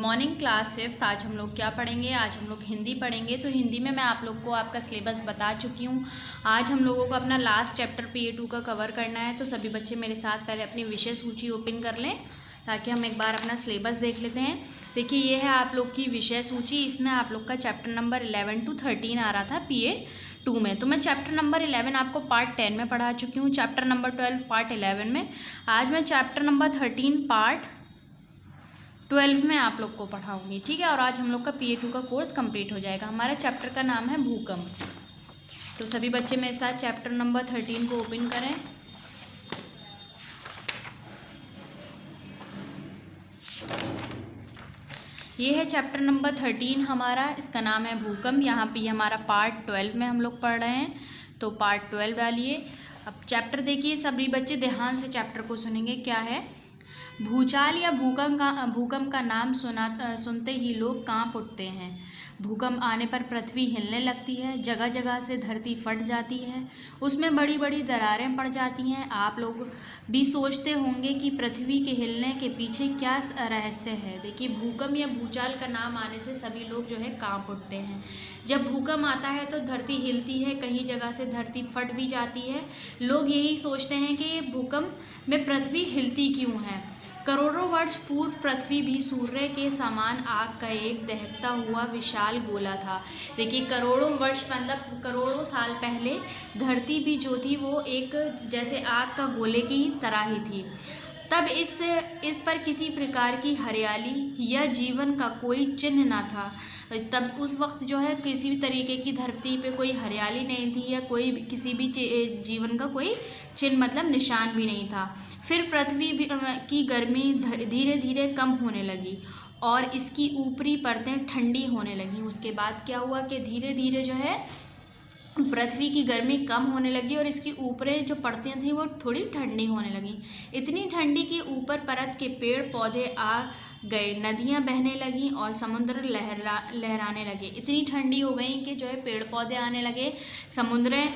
Morning class 5th। आज हम लोग क्या पढ़ेंगे? आज हम लोग हिंदी पढ़ेंगे। तो हिंदी में मैं आप लोग को आपका सिलेबस बता चुकी हूँ। आज हम लोगों को अपना लास्ट चैप्टर PA2 का कवर करना है। तो सभी बच्चे मेरे साथ पहले अपनी विषय सूची ओपन कर लें ताकि हम एक बार अपना सिलेबस देख लेते हैं। देखिए, ये है आप लोग की विषय सूची। इसमें आप लोग का चैप्टर नंबर 11 to 13 आ रहा था PA2 में। तो मैं चैप्टर नंबर 11 आपको पार्ट 10 में पढ़ा चुकी हूँ, चैप्टर नंबर 12 पार्ट 11 में। आज मैं चैप्टर नंबर 13 पार्ट 12 में आप लोग को पढ़ाऊंगी, ठीक है। और आज हम लोग का PA2 का कोर्स कंप्लीट हो जाएगा। हमारे चैप्टर का नाम है भूकंप। तो सभी बच्चे मेरे साथ चैप्टर नंबर 13 को ओपन करें। ये है चैप्टर नंबर 13 हमारा, इसका नाम है भूकंप। यहाँ पे हमारा पार्ट 12 में हम लोग पढ़ रहे हैं, तो पार्ट 12 डालिए। अब चैप्टर देखिए, सभी बच्चे ध्यान से चैप्टर को सुनेंगे। क्या है? भूचाल या भूकंप का नाम सुनते ही लोग कांप उठते हैं। भूकंप आने पर पृथ्वी हिलने लगती है, जगह जगह से धरती फट जाती है, उसमें बड़ी बड़ी दरारें पड़ जाती हैं। आप लोग भी सोचते होंगे कि पृथ्वी के हिलने के पीछे क्या रहस्य है। देखिए, भूकंप या भूचाल का नाम आने से सभी लोग जो है कांप उठते हैं। जब भूकंप आता है तो धरती हिलती है, कहीं जगह से धरती फट भी जाती है। लोग यही सोचते हैं कि भूकंप में पृथ्वी हिलती क्यों है। करोड़ों वर्ष पूर्व पृथ्वी भी सूर्य के समान आग का एक दहकता हुआ विशाल गोला था। देखिए, करोड़ों वर्ष मतलब करोड़ों साल पहले धरती भी जो थी वो एक जैसे आग का गोले की तरह ही थी। तब इस पर किसी प्रकार की हरियाली या जीवन का कोई चिन्ह न था। तब उस वक्त जो है किसी भी तरीके की धरती पे कोई हरियाली नहीं थी या कोई किसी भी जीवन का कोई चिन्ह मतलब निशान भी नहीं था। फिर पृथ्वी की गर्मी धीरे धीरे कम होने लगी और इसकी ऊपरी परतें ठंडी होने लगीं। उसके बाद क्या हुआ कि धीरे धीरे जो है पृथ्वी की गर्मी कम होने लगी और इसकी ऊपरें जो परतें थीं वो थोड़ी ठंडी होने लगी। इतनी ठंडी कि ऊपर परत के पेड़ पौधे आ गए, नदियाँ बहने लगीं और समुद्र लहराने लगे। इतनी ठंडी हो गई कि जो है पेड़ पौधे आने लगे, समुद्रें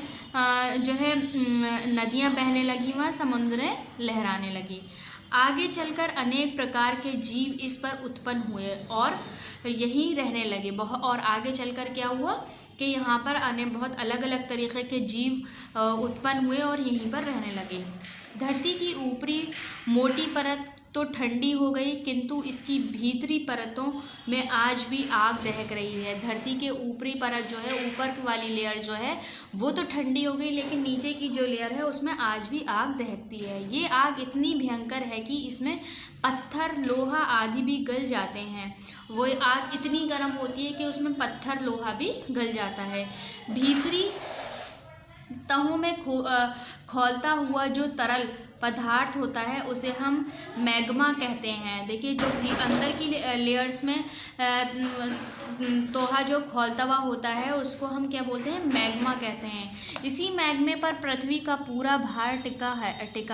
जो है नदियाँ बहने लगी, वहाँ समुद्रें लहराने लगी। आगे चलकर अनेक प्रकार के जीव इस पर उत्पन्न हुए और यहीं रहने लगे। और आगे चलकर क्या हुआ कि यहाँ पर बहुत अलग अलग तरीके के जीव उत्पन्न हुए और यहीं पर रहने लगे। धरती की ऊपरी मोटी परत तो ठंडी हो गई, किंतु इसकी भीतरी परतों में आज भी आग दहक रही है। धरती के ऊपरी परत जो है, ऊपर वाली लेयर जो है वो तो ठंडी हो गई, लेकिन नीचे की जो लेयर है उसमें आज भी आग दहकती है। ये आग इतनी भयंकर है कि इसमें पत्थर लोहा आदि भी गल जाते हैं। वो आग इतनी गर्म होती है कि उसमें पत्थर लोहा भी गल जाता है। भीतरी तहों में खौलता हुआ जो तरल पदार्थ होता है उसे हम मैग्मा कहते हैं। देखिए, जो भी अंदर की लेयर्स में तोहा जो खौलता हुआ होता है उसको हम क्या बोलते हैं? मैग्मा कहते हैं। इसी मैग्मे पर पृथ्वी का पूरा भार टिका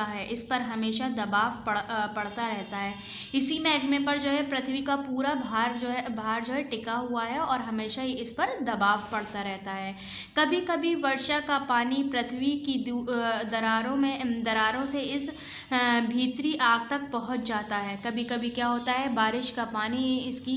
है। इस पर हमेशा दबाव पड़ता रहता है। इसी मैग्मे पर जो है पृथ्वी का पूरा भार जो है टिका हुआ है और हमेशा ही इस पर दबाव पड़ता रहता है। कभी कभी वर्षा का पानी पृथ्वी की दरारों से इस भीतरी आग तक पहुंच जाता है। कभी कभी क्या होता है, बारिश का पानी इसकी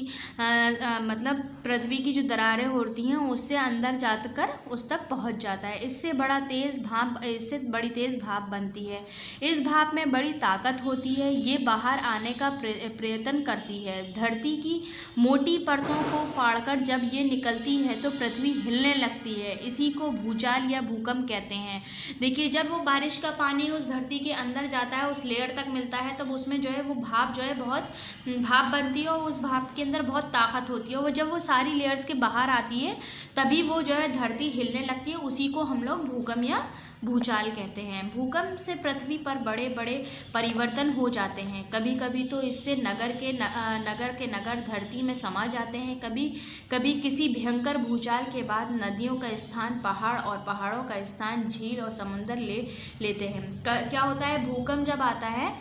मतलब पृथ्वी की जो दरारें होती हैं उससे अंदर जाकर उस तक पहुंच जाता है। इससे बड़ी तेज़ भाप बनती है। इस भाप में बड़ी ताकत होती है, ये बाहर आने का प्रयत्न करती है। धरती की मोटी परतों को फाड़कर जब ये निकलती है तो पृथ्वी हिलने लगती है। इसी को भूचाल या भूकंप कहते हैं। देखिए, जब वो बारिश का पानी उस धरती के अंदर जाता है, उस लेयर तक मिलता है, तब उसमें जो है वो भाप जो है बहुत भाप बनती है और उस भाप के अंदर बहुत ताकत होती है। वो जब वो सारी लेयर्स के बाहर आती है तभी वो जो है धरती हिलने लगती है। उसी को हम लोग भूकंप या भूचाल कहते हैं। भूकंप से पृथ्वी पर बड़े बड़े परिवर्तन हो जाते हैं। कभी कभी तो इससे नगर के नगर धरती में समा जाते हैं। कभी कभी किसी भयंकर भूचाल के बाद नदियों का स्थान पहाड़ और पहाड़ों का स्थान झील और समुद्र ले लेते हैं। क्या होता है, भूकंप जब आता है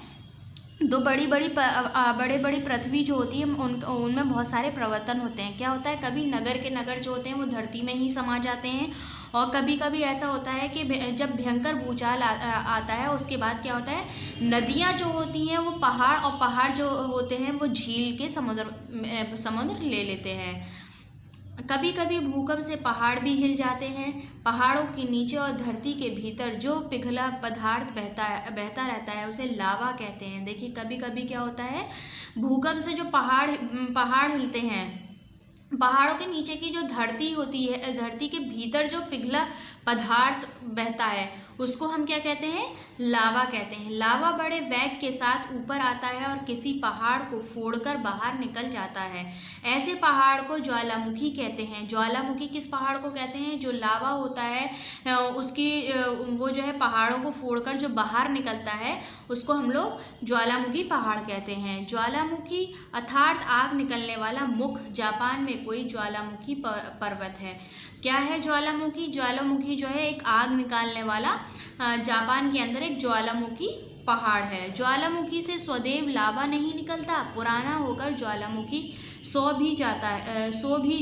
बड़े बड़ी पृथ्वी जो होती है उनमें बहुत सारे परिवर्तन होते हैं। क्या होता है, कभी नगर के नगर जो होते हैं वो धरती में ही समा जाते हैं, और कभी कभी ऐसा होता है कि जब भयंकर भूचाल आता है उसके बाद क्या होता है, नदियाँ जो होती हैं वो पहाड़, और पहाड़ जो होते हैं वो झील के समुद्र ले लेते हैं। कभी कभी भूकंप से पहाड़ भी हिल जाते हैं। पहाड़ों के नीचे और धरती के भीतर जो पिघला पदार्थ बहता रहता है उसे लावा कहते हैं। देखिए कभी कभी क्या होता है, भूकंप से जो पहाड़ हिलते हैं, पहाड़ों के नीचे की जो धरती होती है, धरती के भीतर जो पिघला पदार्थ बहता है उसको हम क्या कहते हैं, लावा कहते हैं। लावा बड़े वेग के साथ ऊपर आता है और किसी पहाड़ को फोड़कर बाहर निकल जाता है। ऐसे पहाड़ को ज्वालामुखी कहते हैं। ज्वालामुखी किस पहाड़ को कहते हैं, जो लावा होता है उसकी वो जो है पहाड़ों को फोड़कर जो बाहर निकलता है उसको हम लोग ज्वालामुखी पहाड़ कहते हैं। ज्वालामुखी अर्थात आग निकलने वाला मुख। जापान में कोई ज्वालामुखी पर्वत है। क्या है ज्वालामुखी? ज्वालामुखी जो है एक आग निकालने वाला जापान के अंदर एक ज्वालामुखी पहाड़ है। ज्वालामुखी से सदैव लावा नहीं निकलता, पुराना होकर ज्वालामुखी सो भी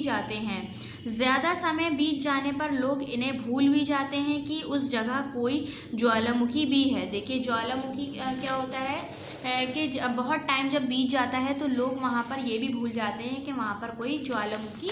जाते हैं। ज़्यादा समय बीत जाने पर लोग इन्हें भूल भी जाते हैं कि उस जगह कोई ज्वालामुखी भी है। देखिए ज्वालामुखी क्या होता है कि बहुत टाइम जब बीत जाता है तो लोग वहाँ पर ये भी भूल जाते हैं कि वहाँ पर कोई ज्वालामुखी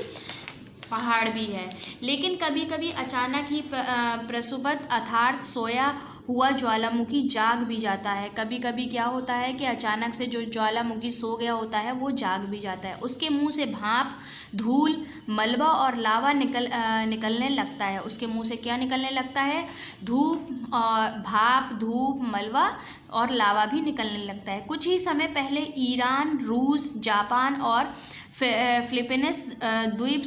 पहाड़ भी है। लेकिन कभी कभी अचानक ही प्रसुप्त अर्थात सोया हुआ ज्वालामुखी जाग भी जाता है। कभी कभी क्या होता है कि अचानक से जो ज्वालामुखी सो गया होता है वो जाग भी जाता है। उसके मुंह से भाप, धूल, मलबा और लावा निकलने लगता है। उसके मुंह से क्या निकलने लगता है? भाप, धूप, मलबा और लावा भी निकलने लगता है। कुछ ही समय पहले ईरान, रूस, जापान और फिलीपींस द्वीप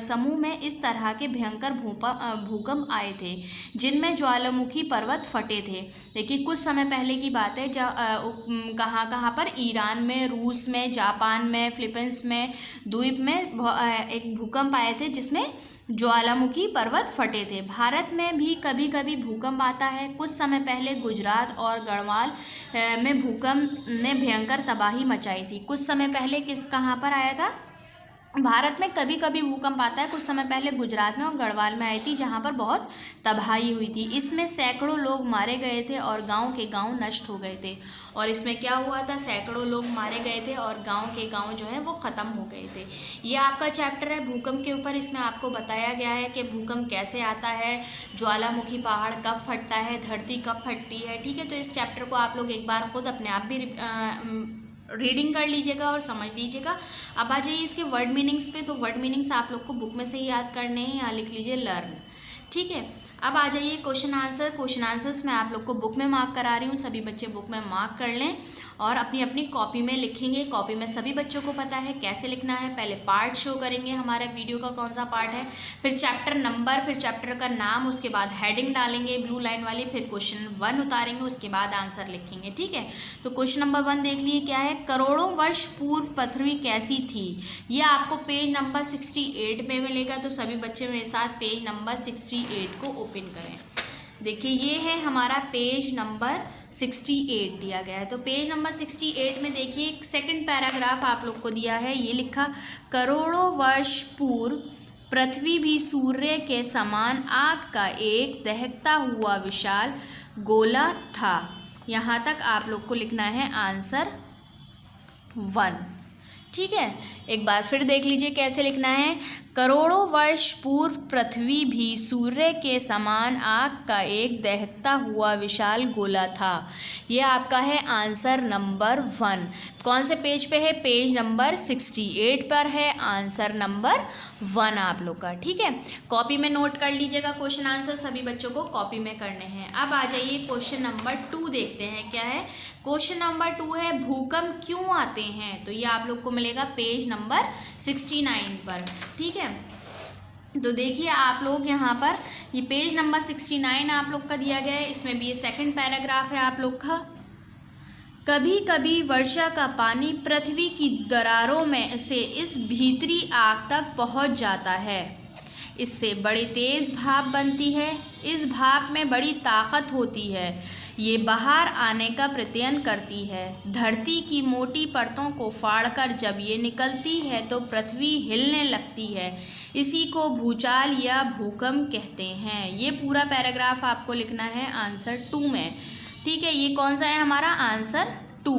समूह में इस तरह के भयंकर भूकंप आए थे जिनमें ज्वालामुखी पर्वत फटे थे। देखिए कुछ समय पहले की बात है, कहाँ पर, ईरान में, रूस में, जापान में, फिलीपींस में द्वीप में एक भूकंप आए थे जिसमें ज्वालामुखी पर्वत फटे थे। भारत में भी कभी कभी भूकंप आता है। कुछ समय पहले गुजरात और गढ़वाल में भूकंप ने भयंकर तबाही मचाई थी। कुछ समय पहले कहाँ पर आया था? भारत में कभी कभी भूकंप आता है। कुछ समय पहले गुजरात में और गढ़वाल में आई थी जहाँ पर बहुत तबाही हुई थी। इसमें सैकड़ों लोग मारे गए थे और गांव के गांव नष्ट हो गए थे। और इसमें क्या हुआ था? सैकड़ों लोग मारे गए थे और गांव के गांव जो है वो ख़त्म हो गए थे। ये आपका चैप्टर है भूकंप के ऊपर। इसमें आपको बताया गया है कि भूकंप कैसे आता है, ज्वालामुखी पहाड़ कब फटता है, धरती कब फटती है। ठीक है, तो इस चैप्टर को आप लोग एक बार खुद अपने आप भी रीडिंग कर लीजिएगा और समझ लीजिएगा। अब आ जाइए इसके वर्ड मीनिंग्स पे। तो वर्ड मीनिंग्स आप लोग को बुक में से ही याद करने हैं। यहाँ लिख लीजिए लर्न। ठीक है, अब आ जाइए क्वेश्चन आंसर। क्वेश्चन आंसर्स मैं आप लोग को बुक में मार्क करा रही हूँ। सभी बच्चे बुक में मार्क कर लें और अपनी अपनी कॉपी में लिखेंगे। कॉपी में सभी बच्चों को पता है कैसे लिखना है। पहले पार्ट शो करेंगे हमारे वीडियो का कौन सा पार्ट है, फिर चैप्टर नंबर, फिर चैप्टर का नाम, उसके बाद हेडिंग डालेंगे ब्लू लाइन वाली, फिर क्वेश्चन 1 उतारेंगे, उसके बाद आंसर लिखेंगे। ठीक है, तो क्वेश्चन नंबर 1 देख लिए क्या है। करोड़ों वर्ष पूर्व पृथ्वी कैसी थी? ये आपको पेज नंबर 68 में मिलेगा। तो सभी बच्चे मेरे साथ पेज नंबर 68 को ओपन करें। देखिए ये है हमारा पेज नंबर 68 दिया गया है। तो पेज नंबर 68 में देखिए एक सेकंड पैराग्राफ आप लोग को दिया है। ये लिखा, करोड़ों वर्ष पूर्व पृथ्वी भी सूर्य के समान आग का एक दहकता हुआ विशाल गोला था। यहाँ तक आप लोग को लिखना है आंसर 1। ठीक है, एक बार फिर देख लीजिए कैसे लिखना है। करोड़ों वर्ष पूर्व पृथ्वी भी सूर्य के समान आग का एक दहकता हुआ विशाल गोला था। ये आपका है आंसर नंबर 1। कौन से पेज पे है? पेज नंबर 68 पर है आंसर नंबर 1 आप लोग का। ठीक है, कॉपी में नोट कर लीजिएगा। क्वेश्चन आंसर सभी बच्चों को कॉपी में करने हैं। अब आ जाइए क्वेश्चन नंबर 2 देखते हैं क्या है। क्वेश्चन नंबर 2 है, भूकंप क्यों आते हैं? तो ये आप लोग को मिलेगा पेज नंबर 69 पर। ठीक है, तो देखिए आप लोग यहाँ पर ये पेज नंबर 69 आप लोग का दिया गया है। इसमें भी ये सेकंड पैराग्राफ है आप लोग का। कभी कभी वर्षा का पानी पृथ्वी की दरारों में से इस भीतरी आग तक पहुँच जाता है। इससे बड़ी तेज़ भाप बनती है। इस भाप में बड़ी ताकत होती है। ये बाहर आने का प्रयत्न करती है। धरती की मोटी परतों को फाड़कर जब ये निकलती है तो पृथ्वी हिलने लगती है। इसी को भूचाल या भूकंप कहते हैं। ये पूरा पैराग्राफ आपको लिखना है आंसर 2 में। ठीक है, ये कौन सा है हमारा आंसर 2।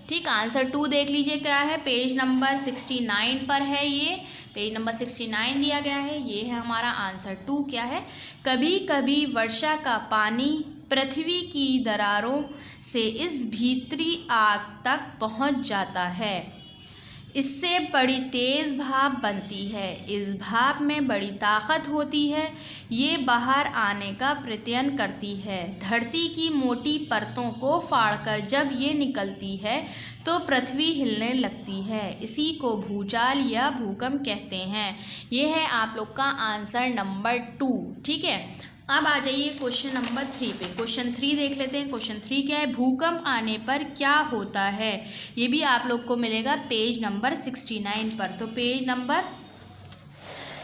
ठीक, आंसर 2 देख लीजिए क्या है, पेज नंबर 69 पर है। ये पेज नंबर 69 दिया गया है, ये है हमारा आंसर 2 क्या है। कभी कभी वर्षा का पानी पृथ्वी की दरारों से इस भीतरी आग तक पहुंच जाता है। इससे बड़ी तेज़ भाप बनती है। इस भाप में बड़ी ताकत होती है। ये बाहर आने का प्रयत्न करती है। धरती की मोटी परतों को फाड़कर जब ये निकलती है तो पृथ्वी हिलने लगती है। इसी को भूचाल या भूकंप कहते हैं। ये है आप लोग का आंसर नंबर 2। ठीक है, अब आ जाइए क्वेश्चन नंबर 3 पे। क्वेश्चन 3 देख लेते हैं। क्वेश्चन 3 क्या है, भूकंप आने पर क्या होता है। ये भी आप लोग को मिलेगा पेज नंबर 69 पर। तो पेज नंबर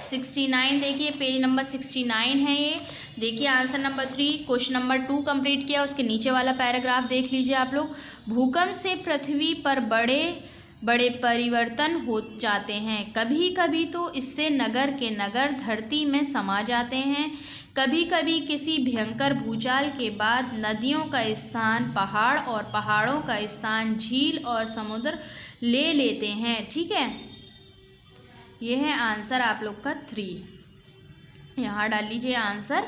69 देखिए, पेज नंबर 69 है ये। देखिए answer number 3, question number 2 complete किया, उसके नीचे वाला पैराग्राफ देख लीजिए आप लोग। भूकंप से पृथ्वी पर बड़े बड़े परिवर्तन हो जाते हैं। कभी कभी तो इससे नगर के नगर धरती में समा जाते हैं। कभी कभी किसी भयंकर भूचाल के बाद नदियों का स्थान पहाड़ और पहाड़ों का स्थान झील और समुद्र ले लेते हैं। ठीक है, ये है आंसर आप लोग का 3। यहाँ डाल लीजिए आंसर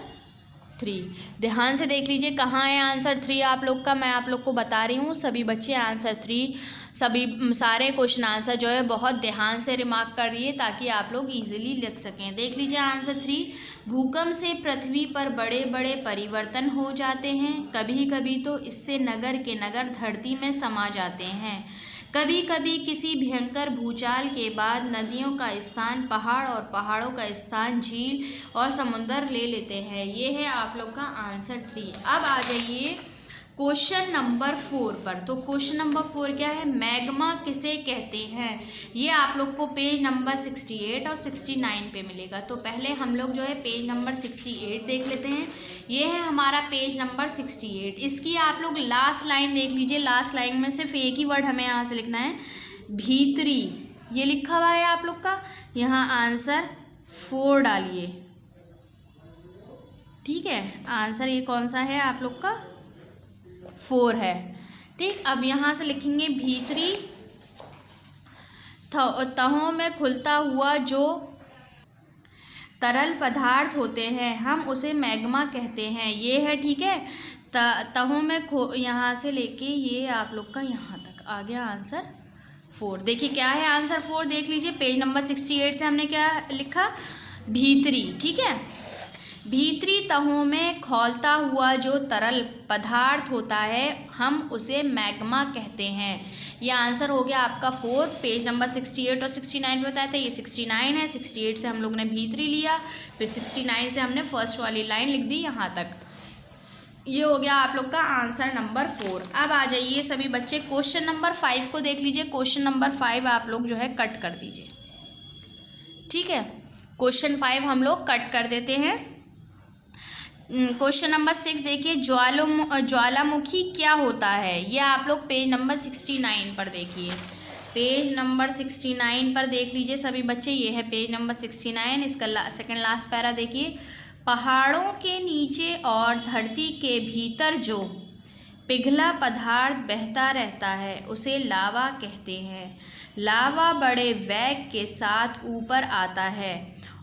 3। ध्यान से देख लीजिए कहाँ है आंसर 3 आप लोग का। मैं आप लोग को बता रही हूँ, सभी बच्चे आंसर 3 सभी सारे क्वेश्चन आंसर जो है बहुत ध्यान से रिमार्क करिए ताकि आप लोग इजीली लिख सकें। देख लीजिए आंसर 3, भूकंप से पृथ्वी पर बड़े बड़े परिवर्तन हो जाते हैं। कभी कभी तो इससे नगर के नगर धरती में समा जाते हैं। कभी कभी किसी भयंकर भूचाल के बाद नदियों का स्थान पहाड़ और पहाड़ों का स्थान झील और समुद्र ले लेते हैं। ये है आप लोग का आंसर 3। अब आ जाइए क्वेश्चन नंबर 4 पर। तो क्वेश्चन नंबर 4 क्या है, मैग्मा किसे कहते हैं। ये आप लोग को पेज नंबर 68 और 69 पे मिलेगा। तो पहले हम लोग जो है पेज नंबर 68 देख लेते हैं। ये है हमारा पेज नंबर 68। इसकी आप लोग लास्ट लाइन देख लीजिए। लास्ट लाइन में सिर्फ एक ही वर्ड हमें यहाँ से लिखना है, भीतरी। ये लिखा हुआ है आप लोग का, यहाँ आंसर 4 डालिए। ठीक है, आंसर ये कौन सा है आप लोग का 4 है। ठीक, अब यहाँ से लिखेंगे भीतरी तहों में खुलता हुआ जो तरल पदार्थ होते हैं हम उसे मैग्मा कहते हैं। ये है, ठीक है, तहों में यहाँ से लेके ये आप लोग का यहाँ तक आ गया आंसर 4। देखिए क्या है आंसर 4 देख लीजिए। पेज नंबर 68 से हमने क्या लिखा, भीतरी। ठीक है, भीतरी तहों में खौलता हुआ जो तरल पदार्थ होता है हम उसे मैग्मा कहते हैं। ये आंसर हो गया आपका 4। पेज नंबर 68 और 69 बताया था, ये 69 है। 68 से हम लोग ने भीतरी लिया, फिर 69 से हमने फर्स्ट वाली लाइन लिख दी यहाँ तक। ये हो गया आप लोग का आंसर नंबर 4। अब आ जाइए सभी बच्चे क्वेश्चन नंबर 5 को देख लीजिए। क्वेश्चन नंबर 5 आप लोग जो है कट कर दीजिए। ठीक है, क्वेश्चन 5 हम लोग कट कर देते हैं। क्वेश्चन नंबर 6 देखिए, ज्वालामुखी क्या होता है। ये आप लोग पेज नंबर 69 पर देखिए। पेज नंबर 69 पर देख लीजिए सभी बच्चे, ये है पेज नंबर 69। इसका सेकंड लास्ट पैरा देखिए, पहाड़ों के नीचे और धरती के भीतर जो पिघला पदार्थ बहता रहता है उसे लावा कहते हैं। लावा बड़े वेग के साथ ऊपर आता है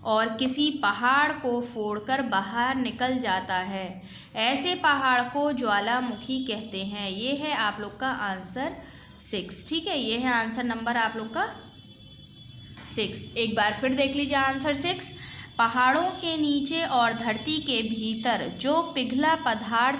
और किसी पहाड़ को फोड़कर बाहर निकल जाता है। ऐसे पहाड़ को ज्वालामुखी कहते हैं। ये है आप लोग का आंसर 6। ठीक है, ये है आंसर नंबर आप लोग का 6। एक बार फिर देख लीजिए आंसर 6, पहाड़ों के नीचे और धरती के भीतर जो पिघला पदार्थ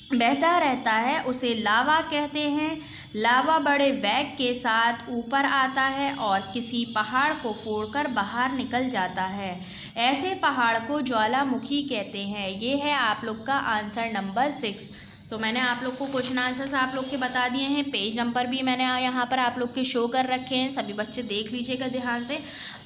बहता रहता है उसे लावा कहते हैं। लावा बड़े वेग के साथ ऊपर आता है और किसी पहाड़ को फोड़कर बाहर निकल जाता है। ऐसे पहाड़ को ज्वालामुखी कहते हैं। ये है आप लोग का आंसर नंबर 6। तो मैंने आप लोग को क्वेश्चन आंसर्स आप लोग के बता दिए हैं, पेज नंबर भी मैंने यहाँ पर आप लोग के शो कर रखे हैं, सभी बच्चे देख लीजिएगा ध्यान से।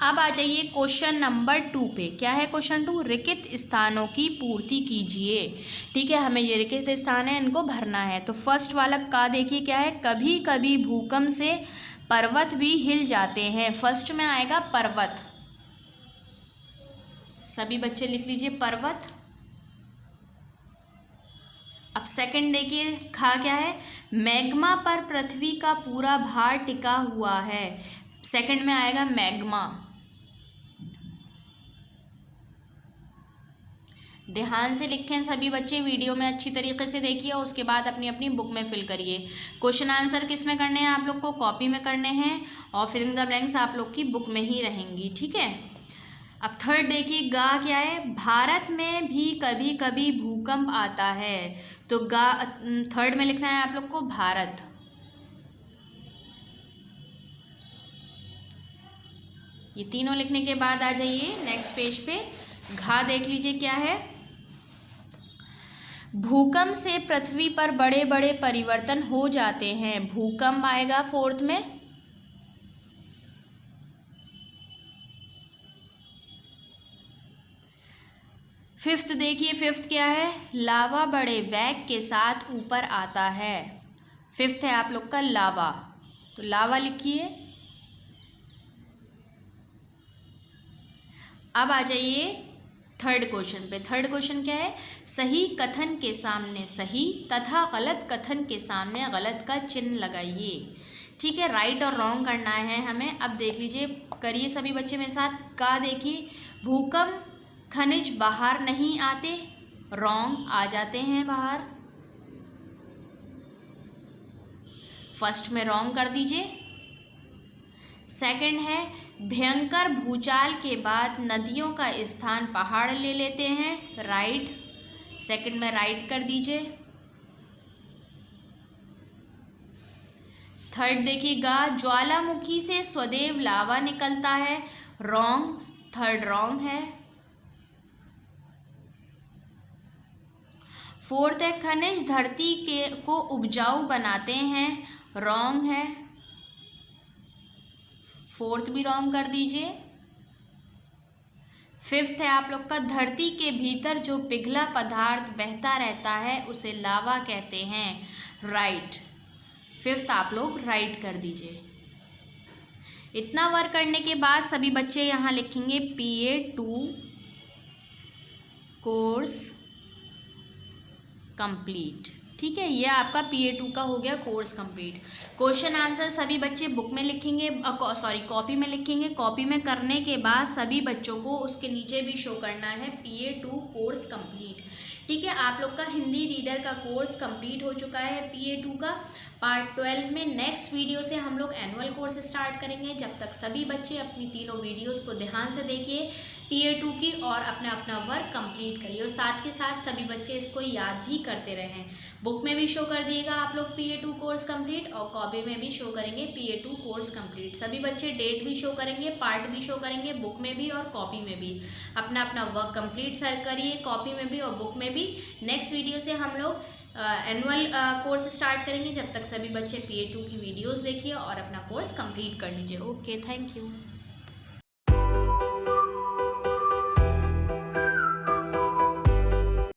अब आ जाइए क्वेश्चन नंबर 2 पे। क्या है क्वेश्चन 2? रिक्त स्थानों की पूर्ति कीजिए। ठीक है, हमें ये रिक्त स्थान है इनको भरना है। तो फर्स्ट वाला का देखिए क्या है, कभी कभी भूकंप से पर्वत भी हिल जाते हैं। फर्स्ट में आएगा पर्वत, सभी बच्चे लिख लीजिए पर्वत। अब सेकंड देखिए खा क्या है, मैग्मा पर पृथ्वी का पूरा भार टिका हुआ है। सेकंड में आएगा मैग्मा। ध्यान से लिखें सभी बच्चे, वीडियो में अच्छी तरीके से देखिए और उसके बाद अपनी अपनी बुक में फिल करिए। क्वेश्चन आंसर किस में करने हैं आप लोग को? कॉपी में करने हैं और फिल इन द ब्लैंक्स आप लोग की बुक में ही रहेंगी। ठीक है, अब थर्ड देखिए गा क्या है, भारत में भी कभी कभी भूकंप आता है। तो गा थर्ड में लिखना है आप लोग को भारत। ये तीनों लिखने के बाद आ जाइए नेक्स्ट पेज पे। घा देख लीजिए क्या है, भूकंप से पृथ्वी पर बड़े बड़े परिवर्तन हो जाते हैं। भूकंप आएगा फोर्थ में। फिफ्थ देखिए, फिफ्थ क्या है, लावा बड़े वेग के साथ ऊपर आता है। फिफ्थ है आप लोग का लावा, तो लावा लिखिए। अब आ जाइए थर्ड क्वेश्चन पे। थर्ड क्वेश्चन क्या है, सही कथन के सामने सही तथा गलत कथन के सामने गलत का चिन्ह लगाइए। ठीक है, राइट और रॉन्ग करना है हमें। अब देख लीजिए, करिए सभी बच्चे मेरे साथ। का देखिए, भूकंप खनिज बाहर नहीं आते, रॉन्ग, आ जाते हैं बाहर। फर्स्ट में रॉन्ग कर दीजिए। सेकंड है, भयंकर भूचाल के बाद नदियों का स्थान पहाड़ ले लेते हैं, राइट। सेकंड में राइट कर दीजिए। थर्ड देखिएगा, ज्वालामुखी से सदैव लावा निकलता है, रॉन्ग, थर्ड रॉन्ग है। फोर्थ है, खनिज धरती को उपजाऊ बनाते हैं, रॉन्ग है। फोर्थ भी रॉन्ग कर दीजिए। फिफ्थ है आप लोग का, धरती के भीतर जो पिघला पदार्थ बहता रहता है उसे लावा कहते हैं, राइट। फिफ्थ आप लोग राइट कर दीजिए। इतना वर्क करने के बाद सभी बच्चे यहाँ लिखेंगे PA2 कोर्स कंप्लीट। ठीक है, ये आपका PA2 का हो गया कोर्स कंप्लीट। क्वेश्चन आंसर सभी बच्चे बुक में लिखेंगे, कॉपी में लिखेंगे। कॉपी में करने के बाद सभी बच्चों को उसके नीचे भी शो करना है PA2 कोर्स कंप्लीट। ठीक है, आप लोग का हिंदी रीडर का कोर्स कंप्लीट हो चुका है PA2 का। पार्ट 12 में नेक्स्ट वीडियो से हम लोग एनुअल कोर्स स्टार्ट करेंगे। जब तक सभी बच्चे अपनी तीनों वीडियोस को ध्यान से देखिए PA2 की और अपना अपना वर्क कंप्लीट करिए और साथ के साथ सभी बच्चे इसको याद भी करते रहें। बुक में भी शो कर दिएगा आप लोग PA2 कोर्स कंप्लीट और कॉपी में भी शो करेंगे PA2 कोर्स कंप्लीट। सभी बच्चे डेट भी शो करेंगे, पार्ट भी शो करेंगे, बुक में भी और कॉपी में भी। अपना अपना वर्क कंप्लीट सर करिए कॉपी में भी और बुक में भी। नेक्स्ट वीडियो से हम लोग एनुअल कोर्स स्टार्ट करेंगे। जब तक सभी बच्चे PA2 की वीडियोस देखिए और अपना कोर्स कंप्लीट कर लीजिए। Okay, thank you.